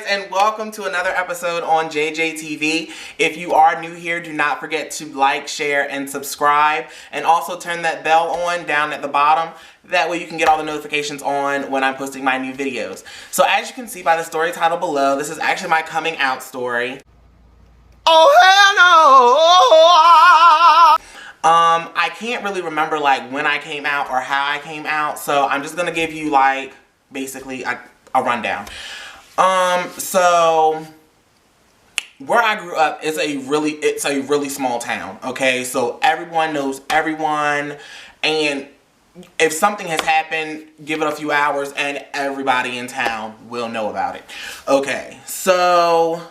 and welcome to another episode on JJTV. If you are new here, do not forget to like, share, and subscribe, and also turn that bell on down at the bottom. That way you can get all the notifications on when I'm posting my new videos. So as you can see by the story title below, this is actually my coming out story. Oh hell no! I can't really remember like when I came out or how I came out, so I'm just gonna give you like basically a rundown. So where I grew up is a really small town, okay? So everyone knows everyone, and if something has happened, give it a few hours and everybody in town will know about it. Okay, so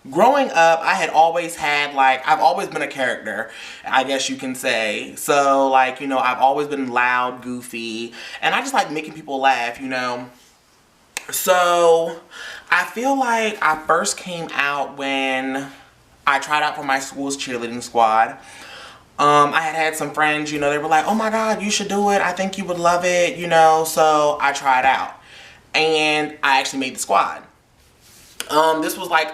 growing up, I've always been a character, I guess you can say. So like, you know, I've always been loud, goofy, and I just like making people laugh, you know. So I feel like I first came out when I tried out for my school's cheerleading squad. I had some friends, you know, they were like, oh my God, you should do it. I think you would love it, you know. So I tried out and I actually made the squad. This was like,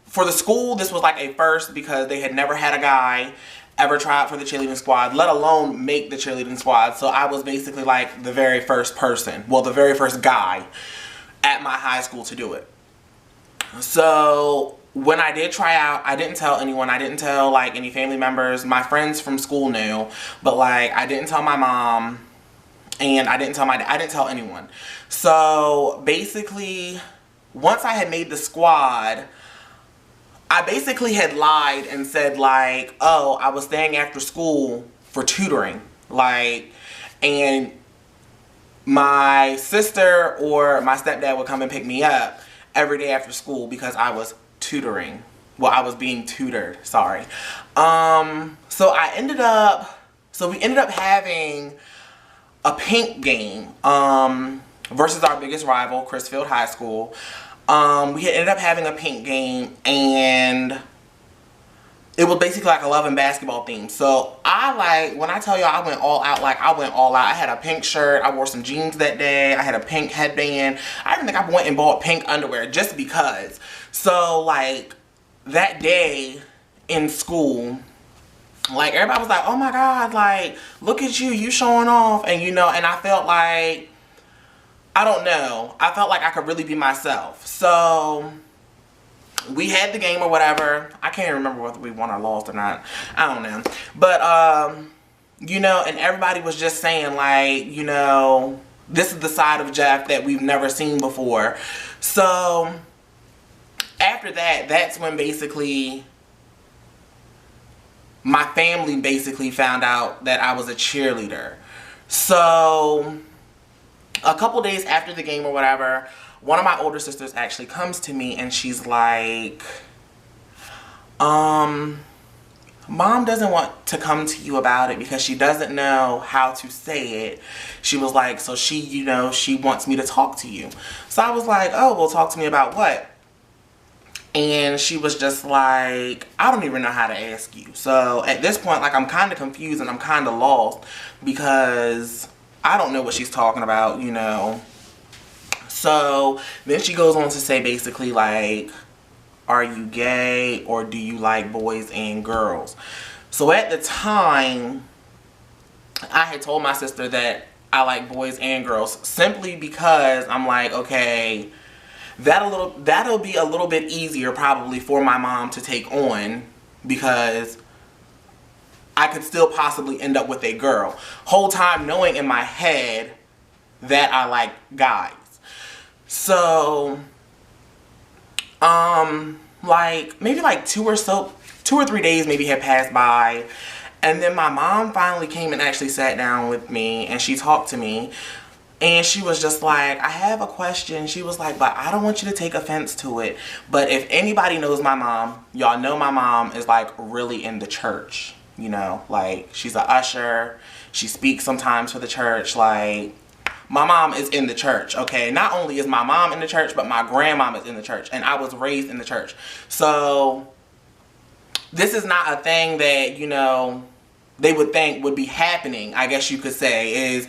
for the school, this was like a first because they had never had a guy ever try out for the cheerleading squad, let alone make the cheerleading squad. So I was basically like the very first person, well, the very first guy at my high school to do it. So when I did try out, I didn't tell anyone. I didn't tell like any family members. My friends from school knew, but like I didn't tell my mom, and I didn't tell anyone. So basically, once I had made the squad, I basically had lied and said like, oh, I was staying after school for tutoring, like, and my sister or my stepdad would come and pick me up every day after school because I was tutoring. Well, I was being tutored, sorry. So we ended up having a pink game versus our biggest rival, Chrisfield High School. We had ended up having a pink game, and it was basically like a love and basketball theme. So when I tell y'all I went all out, like I went all out. I had a pink shirt, I wore some jeans that day, I had a pink headband. I even think I went and bought pink underwear just because. So like that day in school, like everybody was like, oh my God, like look at you, you showing off. And you know, and I felt like, I don't know, I felt like I could really be myself. So we had the game or whatever. I can't remember whether we won or lost or not. I don't know. But, you know, and everybody was just saying like, you know, this is the side of Jeff that we've never seen before. So after that, that's when basically my family basically found out that I was a cheerleader. So a couple days after the game or whatever, one of my older sisters actually comes to me and she's like, Mom doesn't want to come to you about it because she doesn't know how to say it. She was like, so she, you know, she wants me to talk to you. So I was like, oh, well, talk to me about what? And she was just like, I don't even know how to ask you. So at this point, like, I'm kind of confused and I'm kind of lost because I don't know what she's talking about, you know. So then she goes on to say basically like, are you gay or do you like boys and girls? So at the time, I had told my sister that I like boys and girls simply because I'm like, okay, that'll be a little bit easier probably for my mom to take on because I could still possibly end up with a girl. Whole time knowing in my head that I like guys. So, like maybe like 2 or 3 days maybe had passed by, and then my mom finally came and actually sat down with me and she talked to me, and she was just like, I have a question. She was like, but I don't want you to take offense to it, but if anybody knows my mom, y'all know my mom is like really in the church, you know, like she's an usher, she speaks sometimes for the church, like my mom is in the church, okay? Not only is my mom in the church, but my grandmom is in the church, and I was raised in the church. So this is not a thing that, you know, they would think would be happening, I guess you could say, is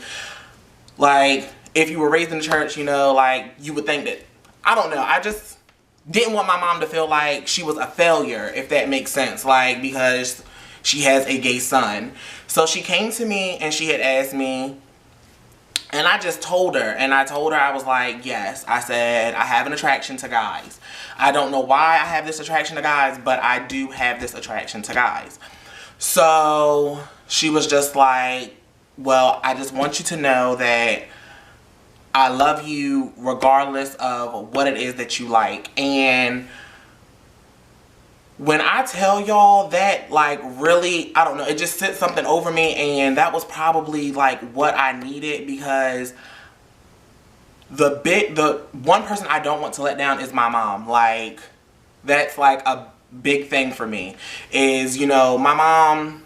like if you were raised in the church, you know, like you would think that, I don't know, I just didn't want my mom to feel like she was a failure, if that makes sense, like, because she has a gay son. So she came to me and she had asked me, and I just told her, and I told her, I was like, yes. I said, I have an attraction to guys. I don't know why I have this attraction to guys, but I do have this attraction to guys. So she was just like, well, I just want you to know that I love you regardless of what it is that you like. And when I tell y'all that, like, really, I don't know, it just sent something over me, and that was probably like what I needed, because the one person I don't want to let down is my mom. Like, that's like a big thing for me, is, you know, my mom,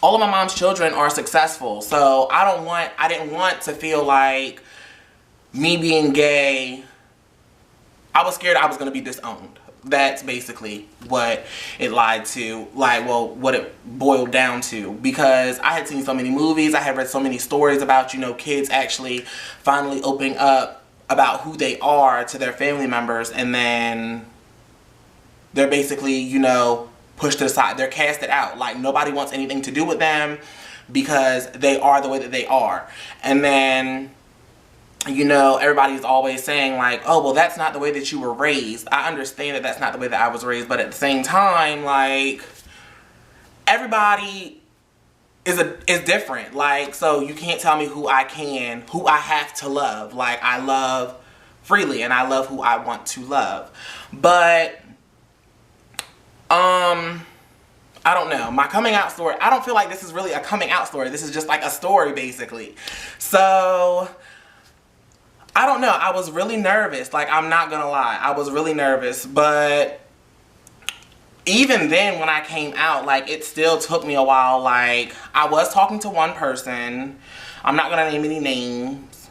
all of my mom's children are successful, so I didn't want to feel like me being gay, I was scared I was going to be disowned. That's basically what it lied to, like, well, what it boiled down to, because I had seen so many movies, I had read so many stories about, you know, kids actually finally opening up about who they are to their family members, and then they're basically, you know, pushed to the side. They're casted out. Like, nobody wants anything to do with them because they are the way that they are. And then, you know, everybody's always saying like, oh, well, that's not the way that you were raised. I understand that that's not the way that I was raised, but at the same time, like, everybody is different. Like, so you can't tell me who I have to love. Like, I love freely and I love who I want to love. But I don't know. My coming out story, I don't feel like this is really a coming out story. This is just like a story, basically. So I don't know. I was really nervous. Like, I'm not gonna lie. I was really nervous. But even then, when I came out, like, it still took me a while. Like, I was talking to one person. I'm not gonna name any names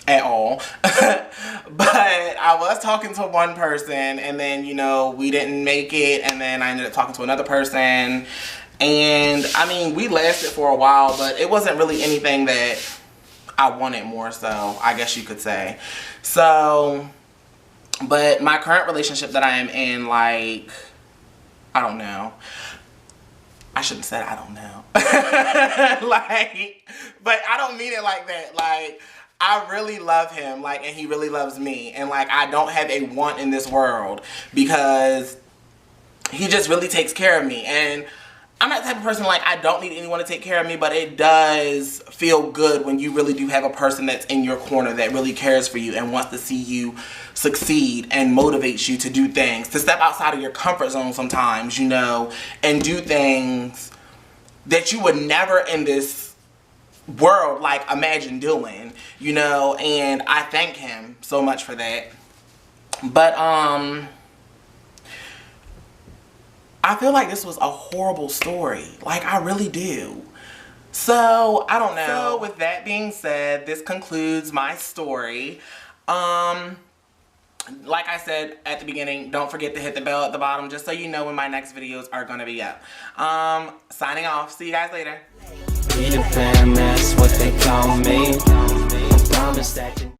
at all. But I was talking to one person, and then, you know, we didn't make it, and then I ended up talking to another person. And, I mean, we lasted for a while, but it wasn't really anything that I wanted, more so, I guess you could say. So, but my current relationship that I am in, like, I don't know. I shouldn't have said I don't know. Like, but I don't mean it like that. Like, I really love him, like, and he really loves me. And, like, I don't have a want in this world, because he just really takes care of me. And I'm not the type of person, like, I don't need anyone to take care of me, but it does feel good when you really do have a person that's in your corner that really cares for you and wants to see you succeed and motivates you to do things, to step outside of your comfort zone sometimes, you know, and do things that you would never in this world, like, imagine doing, you know. And I thank him so much for that. But I feel like this was a horrible story. Like, I really do. So, I don't know. So, with that being said, this concludes my story. Like I said at the beginning, don't forget to hit the bell at the bottom just so you know when my next videos are going to be up. Signing off. See you guys later. Peter Pan, that's what they call me. I promise that you